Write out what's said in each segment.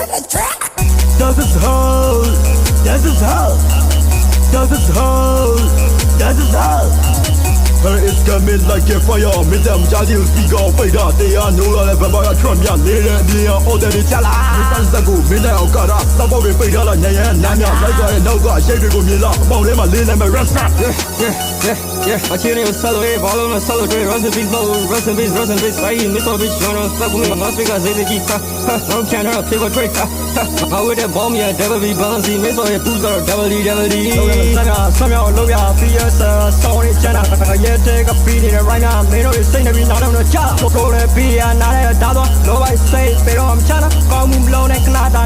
Das ist Haus, das ist Haus, das ist Haus, das ist Haus. It's coming like a fire, me them jazzy speak off fire. They are no longer Baba Trump, ya later be all the chala. Me can sago, me now got up, some of it fire like Nanya, like I know God, shake it with me love, about them a little and rest. Yeah, I can't even sell away, all on a solo trade, rust in peace, I miss all bitch, you know, fuck with me, must because they keep no can her, people trick. I would have bomb, yeah, devil be bouncy, miss all your boots or devil D. Some y'all look out, fierce, sorry, channel, yeah, take a beat in it right now, they know it's saying to be not on the job, so go to be a not a dollar, nobody say, pero I'm China, call me blown and nada,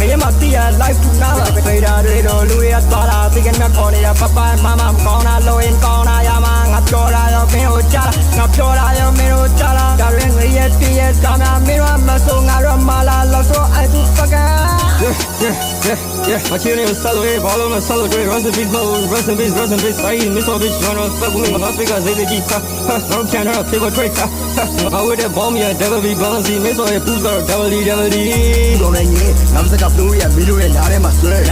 me and my tia, life to nada, play that little Louis, I thought I think I'm corny, papa, mama, I'm gonna low in corner. Ngapchora yo mero chala, ngapchora yo mero chala. Darren liye kama mero maso ngaro mala loso I do fucking. Yeah. I can't even sell away, all on a solo trade, rust in peace, I miss all bitch, you know, fuck with me, must because they keep no can her, people trick. I would have bomb, yeah, devil be bouncy, miss all your boots or devil D. Don't let me, I'm sick of blue, yeah, middle and I am a sweat,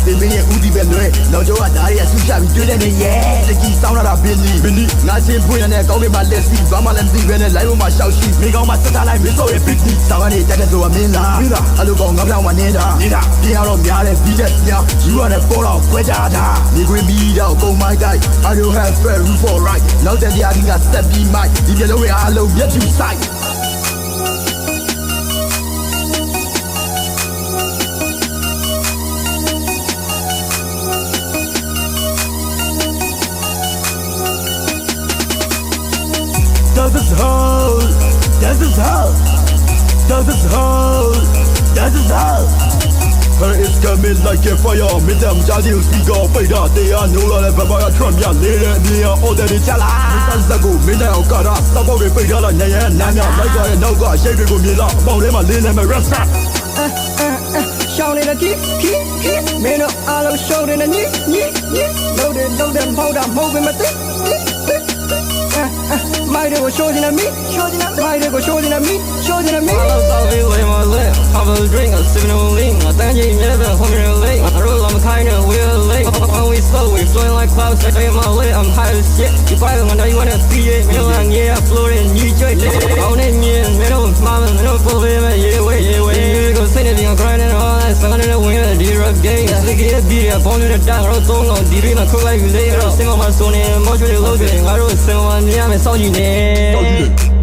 they mean Udi Benue, no Joe Adaria, Susha, we do it, yeah, the key sound of Billy, nothing put in there, call me my left feet, Bama and Big Ben, and live on my shout sheet, make all my satellite, miss all your big feet, Savani, that is a Mila, I look on Gabla Waneda, they are on Yale, yeah, you are a fall of Quedada, they will be out, oh my guy, I don't have fair roof all right, now that they are in a step in my, the yellow way I love yet to sight. Das ist Haus, das ist Haus, das ist Haus, das ist Haus. It's coming like a fire, me them jazzy speak off fire. They are no longer Baba Trump, ya later be all the chala. Me can sago, me now got up, some of it fire like Nanya, like I know God, shake it with me love, about them a little and rest. Shout in a key, me no all show in a knee, load them, hold up, moving my thing. My day was shorting at me, my day was shorting at me. I'll be with my lip, have a drink, I'm sipping on lean. I thank you, never home in late. I roll, I'm kind of we're late. When we slow, we flowing like clouds. I in my lip, I'm high as shit. You buy one day, you wanna see it. Me like, yeah, I floating, you joy. On it, me, me no mama, me no full of it, yeah, wait. You go sing it, I'm grinding all that. Sun in the wind, D-Rock gang. Slick it, beat it, I'm on the down, roll song on D-Rock, my cook like you later. Sing on my stone, and motion, loading. I roll, sing on me, I'm a soldier.